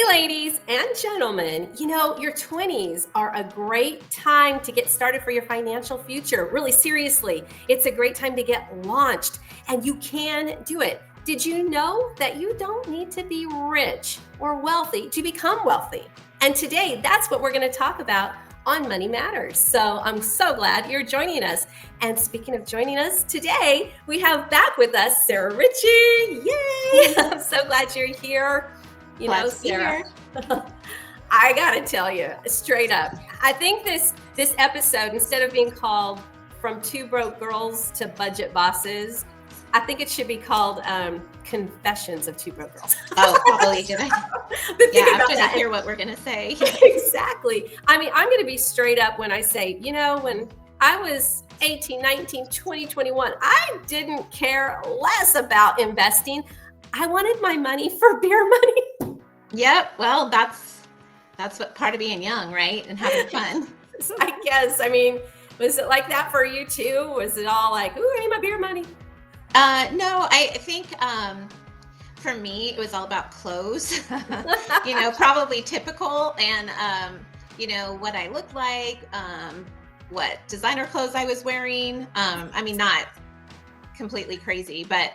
ladies and gentlemen, your 20s are a great time to get started for your financial future. Really, seriously, it's a great time to get launched, and you can do it. Did you know that you don't need to be rich or wealthy to become wealthy? And today, that's what we're going to talk about on Money Matters. So I'm so glad you're joining us. And speaking of joining us today, we have back with us Sarah Ritchie. Yay! I'm so glad you're here. Sarah, I gotta tell you straight up, I think this episode, instead of being called From Two Broke Girls to Budget Bosses, I think it should be called Confessions of Two Broke Girls. Oh, probably good idea. Yeah, after they hear what we're gonna say. Exactly. I mean, I'm gonna be straight up when I say, when I was 18, 19, 20, 21, I didn't care less about investing. I wanted my money for beer money. Yep. Well, that's what part of being young, right? And having fun. So I guess. I mean, was it like that for you too? Was it all like, ooh, I need my beer money? No, I think for me, it was all about clothes. Probably typical, and what I looked like, what designer clothes I was wearing. I mean, not completely crazy, but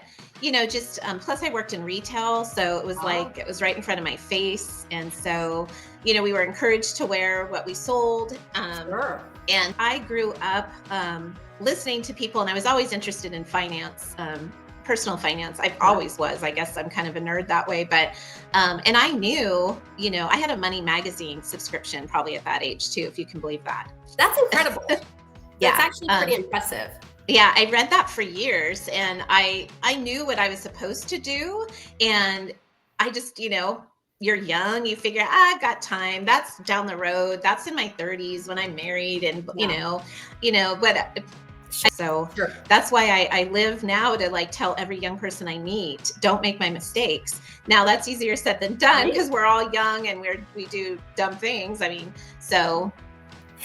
just plus I worked in retail, so it was like it was right in front of my face, and so we were encouraged to wear what we sold. Sure. And I grew up listening to people, and I was always interested in finance, personal finance. I always was. I guess I'm kind of a nerd that way, but and I knew, I had a Money magazine subscription probably at that age too, if you can believe that. That's incredible. Yeah, that's actually pretty impressive. Yeah, I read that for years, and I knew what I was supposed to do, and I just, you're young, you figure, I've got time. That's down the road. That's in my 30s when I'm married, and but so Sure. That's why I live now to tell every young person I meet, don't make my mistakes. Now that's easier said than done because we're all young and we do dumb things. I mean, so.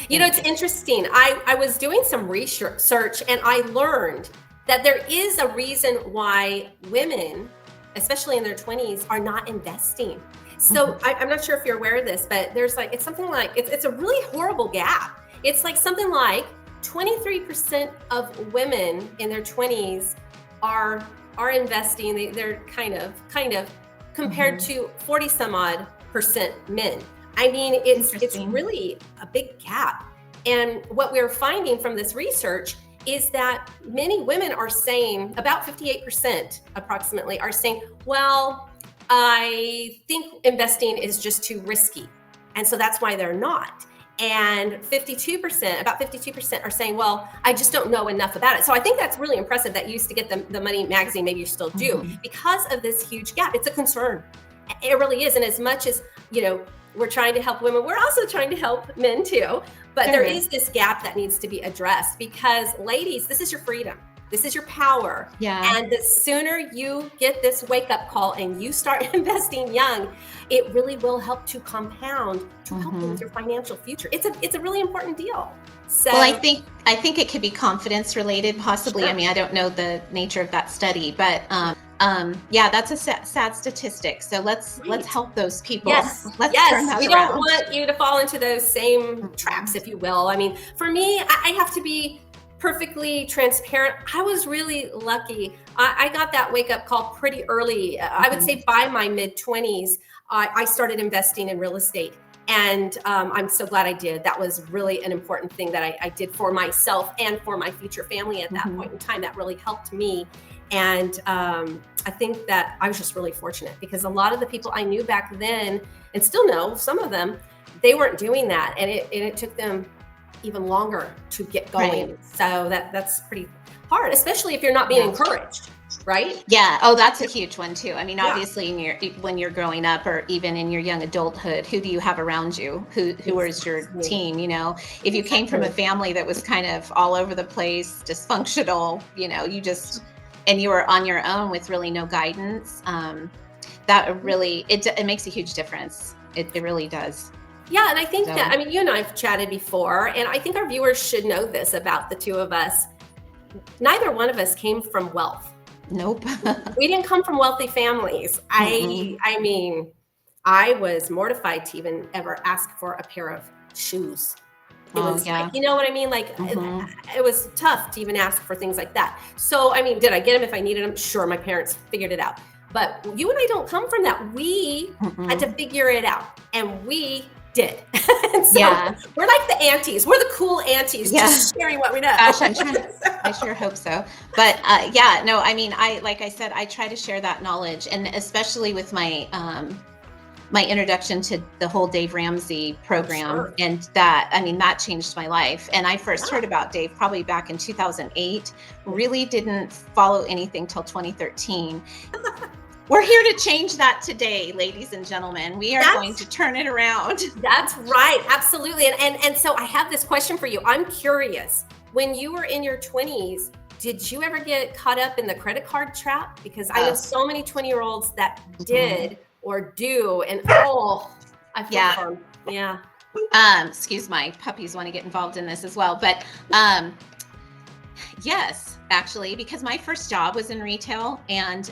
It's interesting. I was doing some research, and I learned that there is a reason why women, especially in their 20s, are not investing. So I'm not sure if you're aware of this, but there's it's something like, it's a really horrible gap. It's like something like 23% of women in their 20s are investing. They're kind of compared to 40 some odd percent men. I mean, it's really a big gap. And what we're finding from this research is that many women are saying, about 58% approximately, are saying, well, I think investing is just too risky. And so that's why they're not. And about 52% are saying, well, I just don't know enough about it. So I think that's really impressive that you used to get the Money magazine, maybe you still do, because of this huge gap. It's a concern. It really is. And as much as, we're trying to help women, we're also trying to help men too. But there is this gap that needs to be addressed, because ladies, this is your freedom. This is your power. Yeah. And the sooner you get this wake up call and you start investing young, it really will help to compound to help you with your financial future. It's a really important deal. So, well, I think it could be confidence related, possibly. Sure. I mean, I don't know the nature of that study, but yeah, that's a sad statistic. So let's help those people. Yes, let's turn that we around. don't want you to fall into those same traps, if you will. I mean, for me, I have to be perfectly transparent. I was really lucky. I got that wake up call pretty early. I would say by my mid 20s, I started investing in real estate. And I'm so glad I did. That was really an important thing that I did for myself and for my future family at that point in time. That really helped me. And I think that I was just really fortunate, because a lot of the people I knew back then, and still know some of them, they weren't doing that. And it took them even longer to get going. Right. So that's pretty hard, especially if you're not being encouraged. Right? Yeah. Oh, that's a huge one too. I mean, obviously when you're growing up, or even in your young adulthood, who do you have around you? Who is your team? If you came from a family that was kind of all over the place, dysfunctional, and you were on your own with really no guidance, that really, it makes a huge difference. It really does. Yeah. And I think that, I mean, you and I have chatted before, and I think our viewers should know this about the two of us. Neither one of us came from wealth. Nope. We didn't come from wealthy families. I mean, I was mortified to even ever ask for a pair of shoes. It Oh, was yeah. like, you know what I mean? Like Mhm. it was tough to even ask for things like that. So, I mean, did I get them if I needed them? Sure, my parents figured it out. But you and I don't come from that. We had to Mm-mm. figure it out, and we did. And so Yeah. we're like the aunties. We're the cool aunties, Yeah. just sharing what we know. Gosh, I sure hope so. But yeah, no, I mean, like I said, I try to share that knowledge, and especially with my introduction to the whole Dave Ramsey program. Sure. And that, I mean, that changed my life. And I first Yeah. heard about Dave probably back in 2008, Yeah. really didn't follow anything till 2013. We're here to change that today, ladies and gentlemen. We are going to turn it around. That's right. Absolutely. And so I have this question for you. I'm curious. When you were in your 20s, did you ever get caught up in the credit card trap? Because I know so many 20-year-olds that did or do, and I feel Yeah. for 'em. Yeah. Excuse my puppies want to get involved in this as well. But yes, actually, because my first job was in retail, and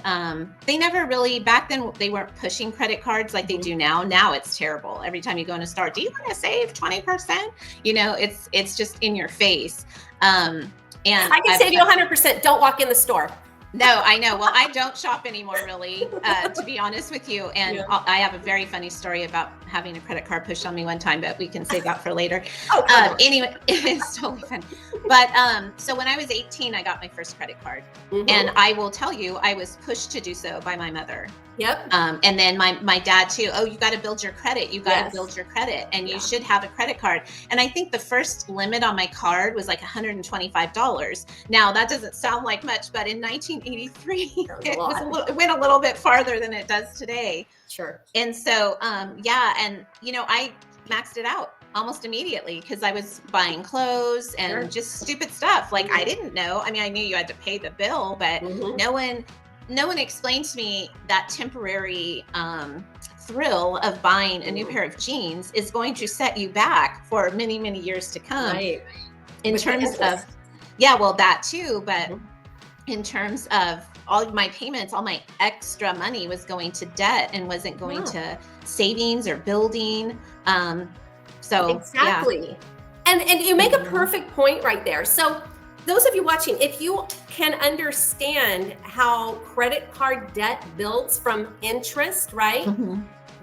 they never really, back then they weren't pushing credit cards like they do now. Now it's terrible. Every time you go in a store, do you want to save 20%? You know, it's just in your face. And I can save you 100%. Don't walk in the store. No, I know. Well, I don't shop anymore, really, to be honest with you. And I have a very funny story about having a credit card pushed on me one time, but we can save that for later. Anyway, it's totally fun. But so when I was 18, I got my first credit card. And I will tell you, I was pushed to do so by my mother. Yep. And then my dad too. Oh, you got to build your credit. You got to build your credit, and you should have a credit card. And I think the first limit on my card was like $125. Now that doesn't sound like much, but in 1983, it went a little bit farther than it does today. Sure. And so, yeah, and you know, I maxed it out almost immediately because I was buying clothes and just stupid stuff. Like I didn't know. I mean, I knew you had to pay the bill, but no one explained to me that temporary thrill of buying a new pair of jeans is going to set you back for many, many years to come. Right. In terms of, well, that too, but in terms of all my payments, all my extra money was going to debt and wasn't going to savings or building. So exactly. And you make a perfect point right there. So those of you watching, if you can understand how credit card debt builds from interest, right?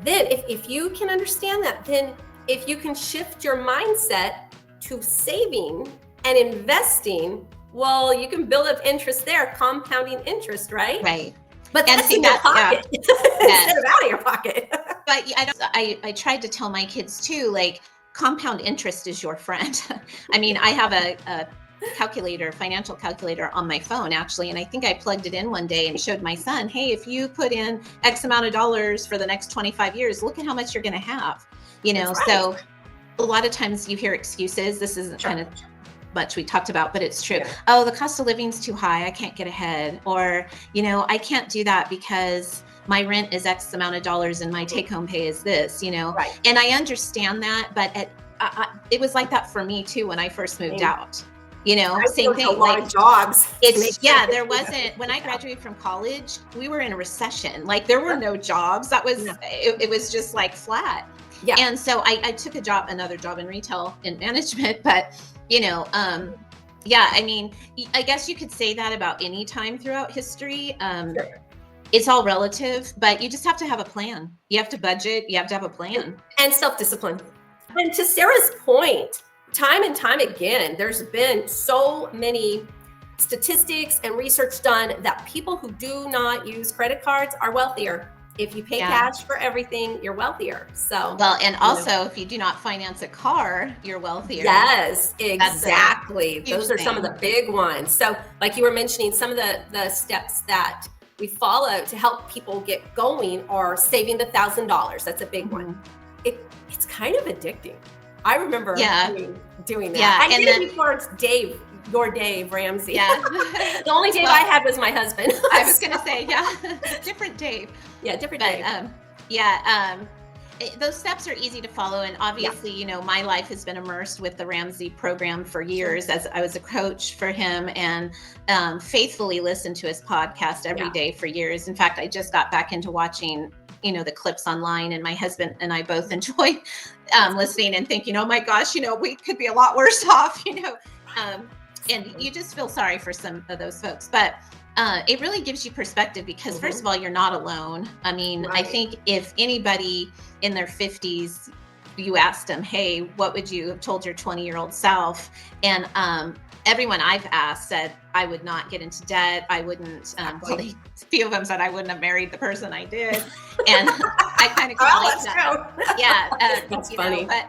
Then if you can understand that, then if you can shift your mindset to saving and investing, well, you can build up interest there, compounding interest, right? Right. But that's in your pocket instead of out of your pocket. But I tried to tell my kids too, like compound interest is your friend. I mean, I have a financial calculator on my phone actually, and I think I plugged it in one day and showed my son, hey, if you put in X amount of dollars for the next 25 years, look at how much you're going to have, you know. So a lot of times you hear excuses. This isn't kind of much we talked about, but it's true. Oh, the cost of living's too high, I can't get ahead. Or, you know, I can't do that because my rent is X amount of dollars and my take home pay is this, you know. And I understand that, but it was like that for me too when I first moved out. You know, same thing. A lot of jobs. There wasn't, when I graduated from college, we were in a recession. Like there were no jobs. That was, it was just like flat. Yeah. And so I took another job in retail in management, but you know, I mean, I guess you could say that about any time throughout history. It's all relative, but you just have to have a plan. You have to budget. You have to have a plan. And self-discipline. And to Sarah's point, time and time again, there's been so many statistics and research done that people who do not use credit cards are wealthier. If you pay cash for everything, you're wealthier. So well, and also if you do not finance a car, you're wealthier. Yes, exactly. Those are some of the big ones. So like you were mentioning, some of the steps that we follow to help people get going are saving the $1,000. That's a big one. It's kind of addicting. I remember doing that. Yeah, I did it before your Dave Ramsey. Yeah. The only Dave I had was my husband. I was going to say, different Dave. Yeah, different Dave. Those steps are easy to follow. And obviously, you know, my life has been immersed with the Ramsey program for years as I was a coach for him and faithfully listened to his podcast every day for years. In fact, I just got back into watching the clips online, and my husband and I both enjoy listening and thinking, oh my gosh, we could be a lot worse off, and you just feel sorry for some of those folks. But it really gives you perspective because first of all, you're not alone. I mean, I think if anybody in their 50s, you asked them, hey, what would you have told your 20-year-old self? And everyone I've asked said, I would not get into debt. I wouldn't, a few of them said I wouldn't have married the person I did. And I kind of that's true. Yeah. That's funny. But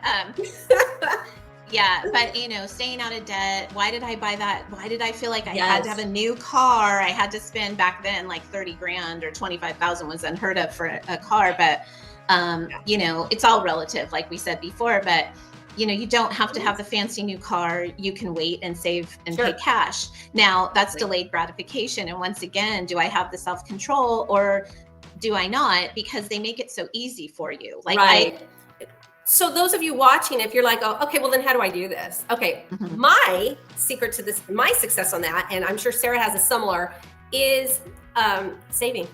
staying out of debt. Why did I buy that? Why did I feel like I had to have a new car? I had to spend back then like 30 grand or 25,000 was unheard of for a car. But, it's all relative, like we said before, but you don't have to have the fancy new car. You can wait and save and pay cash. Now that's delayed gratification. And once again, do I have the self-control or do I not? Because they make it so easy for you. So those of you watching, if you're like, oh, okay, well then how do I do this? Okay. My secret to this, my success on that, and I'm sure Sarah has a similar, is saving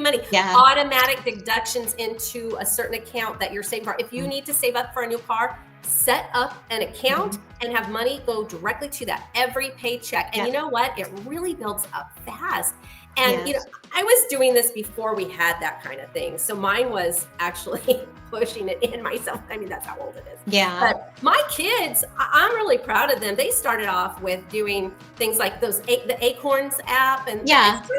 money. Automatic deductions into a certain account that you're saving for. If you need to save up for a new car, set up an account and have money go directly to that every paycheck. And you know what? It really builds up fast. And I was doing this before we had that kind of thing. So mine was actually pushing it in myself. I mean, that's how old it is. Yeah. But my kids, I'm really proud of them. They started off with doing things like the Acorns app, and that works.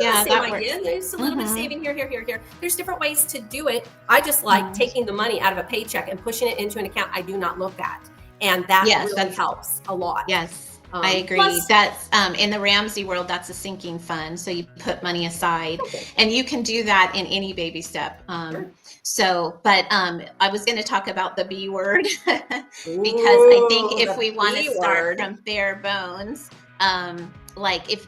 There's a little bit of saving here. There's different ways to do it. I just like taking the money out of a paycheck and pushing it into an account I do not look at, and that really helps a lot. Yes. I agree. That's in the Ramsey world, that's a sinking fund. So you put money aside and you can do that in any baby step. But I was going to talk about the B word because I think if we want to start from bare bones, like if,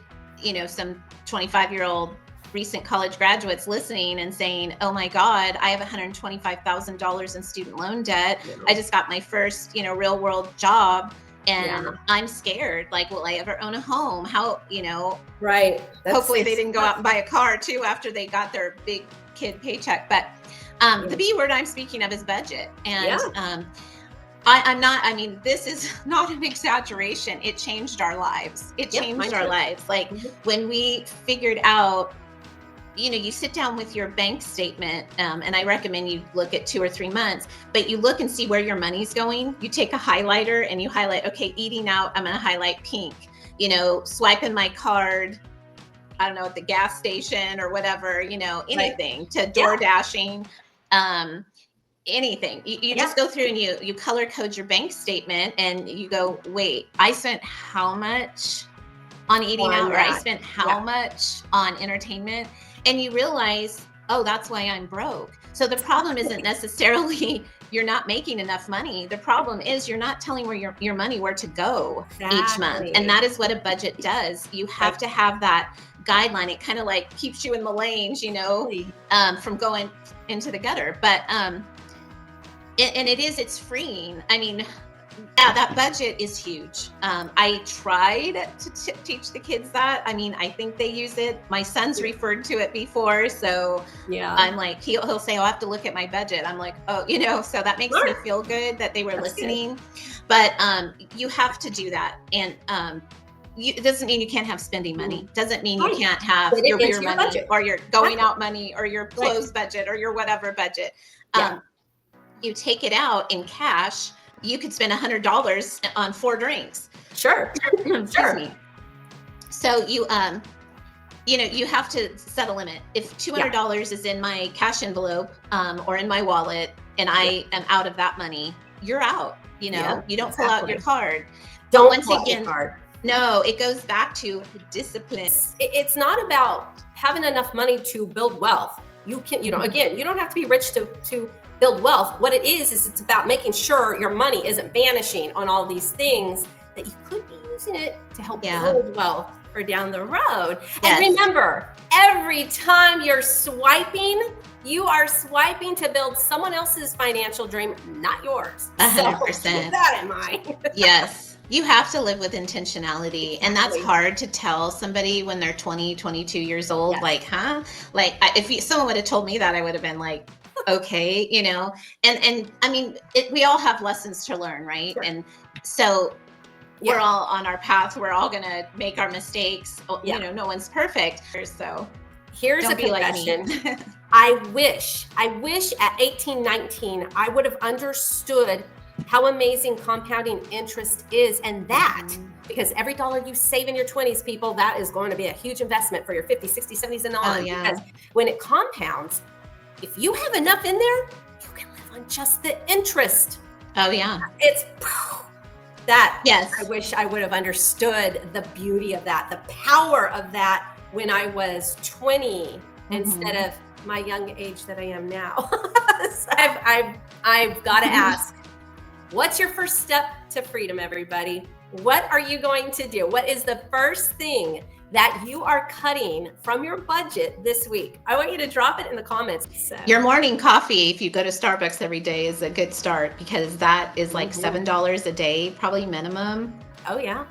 some 25-year-old recent college graduates listening and saying, oh my God, I have $125,000 in student loan debt. I just got my first, real world job. And I'm scared, like, will I ever own a home? How, hopefully they didn't go out and buy a car too after they got their big kid paycheck. But the B word I'm speaking of is budget. And this is not an exaggeration. It changed our lives. It changed our lives. Like when we figured out, you sit down with your bank statement, and I recommend you look at 2 or 3 months, but you look and see where your money's going. You take a highlighter and you highlight, okay, eating out, I'm going to highlight pink, swiping my card, I don't know, at the gas station or whatever, anything to door dashing, anything. You just go through and you color code your bank statement and you go, wait, I spent how much on eating out, or I spent how much on entertainment. And you realize, oh, that's why I'm broke. So the problem isn't necessarily you're not making enough money. The problem is you're not telling where your money, where to go each month. And that is what a budget does. You have to have that guideline. It kind of like keeps you in the lanes, from going into the gutter. But, it's freeing. I mean, that budget is huge. I tried to teach the kids that. I mean, I think they use it. My son's referred to it before. So I'm like, he'll say, oh, I have to look at my budget. I'm like, oh, so that makes me feel good that they were listening. But you have to do that. And it doesn't mean you can't have spending money. Doesn't mean you can't have your beer money budget, or your going out money, or your clothes budget, or your whatever budget. You take it out in cash. You could spend $100 on 4 drinks. Sure. So you have to set a limit. If $200 is in my cash envelope or in my wallet, and I am out of that money, you're out. You don't pull out your card. Don't pull out your card. No, it goes back to discipline. It's not about having enough money to build wealth. You can, again, you don't have to be rich to build wealth. What it is it's about making sure your money isn't vanishing on all these things that you could be using it to help build wealth for down the road. And remember, every time you're swiping, you are swiping to build someone else's financial dream, not yours. 100%. So keep that in mind. Yes. You have to live with intentionality. And that's Exactly. hard to tell somebody when they're 20, 22 years old. Yes. Like, huh? Like, someone would have told me that, I would have been like, okay, and I mean, we all have lessons to learn, right? Sure. And so we're Yeah. all on our path. We're all going to make our mistakes. Yeah. No one's perfect. So Here's don't a be like confession. me. I wish at 18, 19, I would have understood how amazing compounding interest is. And that, because every dollar you save in your 20s, people, that is going to be a huge investment for your 50s, 60s, 70s, and on. Oh, yeah. Because when it compounds, if you have enough in there, you can live on just the interest. Oh, yeah. It's that. Yes. I wish I would have understood the beauty of that, the power of that when I was 20 instead of my young age that I am now. So I've got to ask, what's your first step to freedom, everybody? What are you going to do? What is the first thing that you are cutting from your budget this week? I want you to drop it in the comments. So. Your morning coffee, if you go to Starbucks every day, is a good start, because that is like $7 a day, probably minimum. Oh, yeah.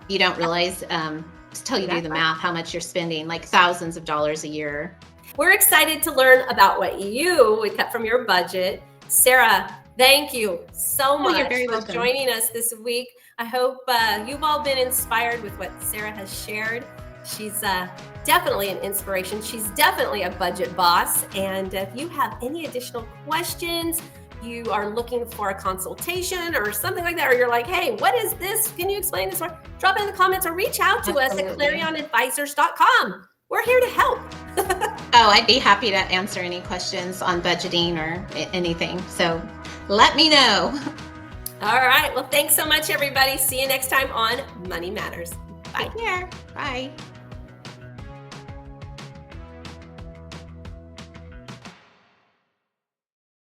You don't realize until you do the math how much you're spending, like thousands of dollars a year. We're excited to learn about what you would cut from your budget. Sarah, thank you so much for joining us this week. I hope you've all been inspired with what Sarah has shared. She's definitely an inspiration. She's definitely a budget boss. And if you have any additional questions, you are looking for a consultation or something like that, or you're like, hey, what is this? Can you explain this? Drop it in the comments or reach out to us at clarionadvisors.com. We're here to help. Oh, I'd be happy to answer any questions on budgeting or anything. So let me know. All right. Well, thanks so much, everybody. See you next time on Money Matters. Bye. Take care. Bye.